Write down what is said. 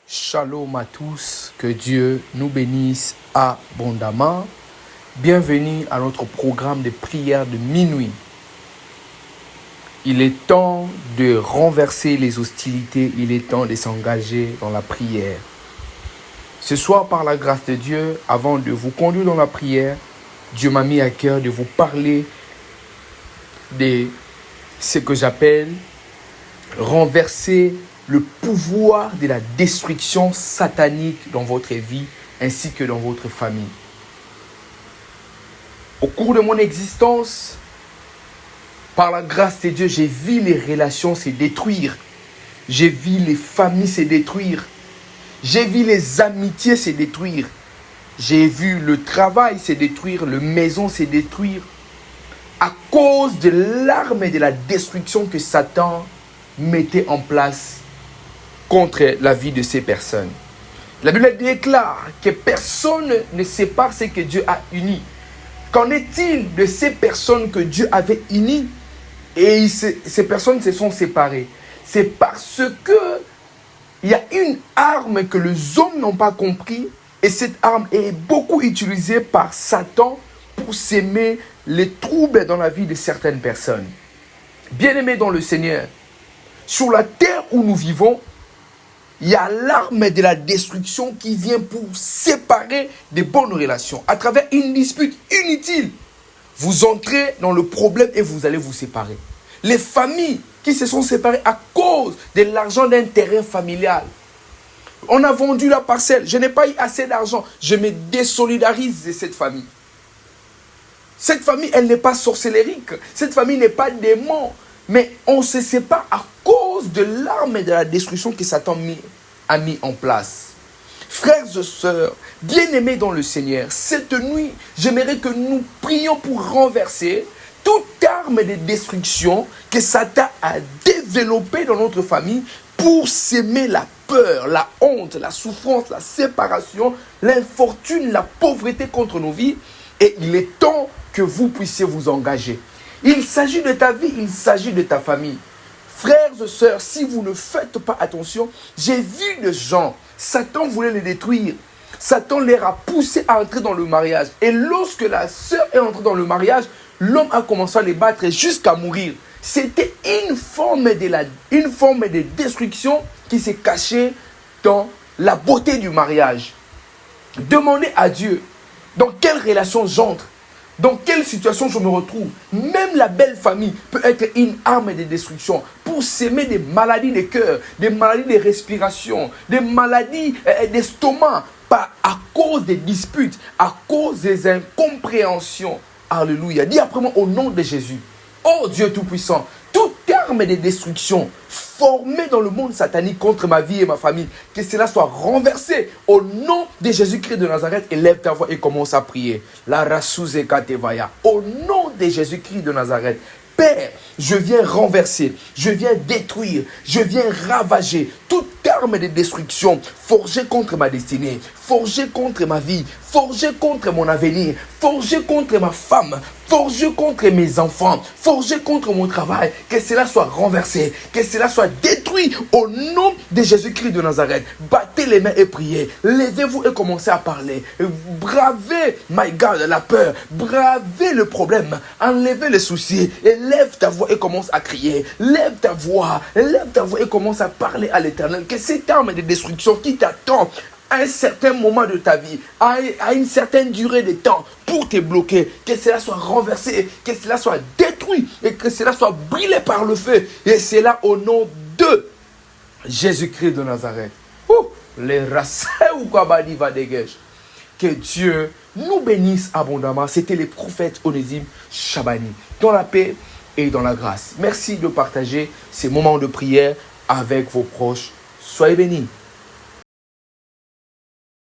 Shalom à tous, que Dieu nous bénisse abondamment. Bienvenue à notre programme de prière de minuit. Il est temps de renverser les hostilités, il est temps de s'engager dans la prière. Ce soir, par la grâce de Dieu, avant de vous conduire dans la prière, Dieu m'a mis à cœur de vous parler de ce que j'appelle renverser le pouvoir de la destruction satanique dans votre vie ainsi que dans votre famille. Au cours de mon existence, par la grâce de Dieu, j'ai vu les relations se détruire. J'ai vu les familles se détruire. J'ai vu les amitiés se détruire. J'ai vu le travail se détruire, la maison se détruire à cause de l'arme et de la destruction que Satan mettait en place contre la vie de ces personnes. La Bible déclare que personne ne sépare ce que Dieu a uni. Qu'en est-il de ces personnes que Dieu avait unies et ces personnes se sont séparées? C'est parce que il y a une arme que les hommes n'ont pas compris et cette arme est beaucoup utilisée par Satan pour s'aimer les troubles dans la vie de certaines personnes. Bien-aimés dans le Seigneur, sur la terre où nous vivons, il y a l'arme de la destruction qui vient pour séparer des bonnes relations. À travers une dispute inutile, vous entrez dans le problème et vous allez vous séparer. Les familles qui se sont séparées à cause de l'argent d'un terrain familial. On a vendu la parcelle, je n'ai pas eu assez d'argent, je me désolidarise de cette famille. Cette famille, elle n'est pas sorcellérique, cette famille n'est pas démon, mais on se sépare à cause de l'arme et de la destruction que Satan a mis en place. Frères et sœurs, bien-aimés dans le Seigneur, cette nuit, j'aimerais que nous prions pour renverser toute arme de destruction que Satan a développée dans notre famille pour s'aimer la peur, la honte, la souffrance, la séparation, l'infortune, la pauvreté contre nos vies. Et il est temps que vous puissiez vous engager. Il s'agit de ta vie, il s'agit de ta famille. Frères et sœurs, si vous ne faites pas attention, j'ai vu des gens, Satan voulait les détruire. Satan les a poussés à entrer dans le mariage. Et lorsque la sœur est entrée dans le mariage, l'homme a commencé à les battre jusqu'à mourir. C'était une forme de destruction qui s'est cachée dans la beauté du mariage. Demandez à Dieu dans quelle relation j'entre. Dans quelle situation je me retrouve? Même la belle famille peut être une arme de destruction pour s'aimer des maladies de cœur, des maladies de respiration, des maladies d'estomac, pas à cause des disputes, à cause des incompréhensions. Alléluia. Dis après moi au nom de Jésus. Oh Dieu Tout-Puissant, toute arme de destruction formée dans le monde satanique contre ma vie et ma famille, que cela soit renversé au nom de Jésus-Christ de Nazareth. Élève ta voix et commence à prier. La rasouze katevaya. Au nom de Jésus-Christ de Nazareth. Père, je viens renverser, je viens détruire, je viens ravager toute arme de destruction forgée contre ma destinée, forgée contre ma vie, forgée contre mon avenir, forgée contre ma femme, forgée contre mes enfants, forgée contre mon travail. Que cela soit renversé, que cela soit détruit au nom de Jésus-Christ de Nazareth. Battez les mains et priez. Levez-vous et commencez à parler. Bravez, my God, la peur. Bravez le problème. Enlevez les soucis. Et lève ta voix et commence à crier. Lève ta voix et commence à parler à l'Éternel. Que cette arme de destruction qui t'attend à un certain moment de ta vie, à une certaine durée de temps pour te bloquer, que cela soit renversé, que cela soit détruit et que cela soit brûlé par le feu. Et c'est là au nom de Jésus-Christ de Nazareth. Les races ou kabadi va dégager. Que Dieu nous bénisse abondamment. C'était les prophètes Onésime Chabani. Dans la paix et dans la grâce. Merci de partager ces moments de prière avec vos proches. Soyez bénis.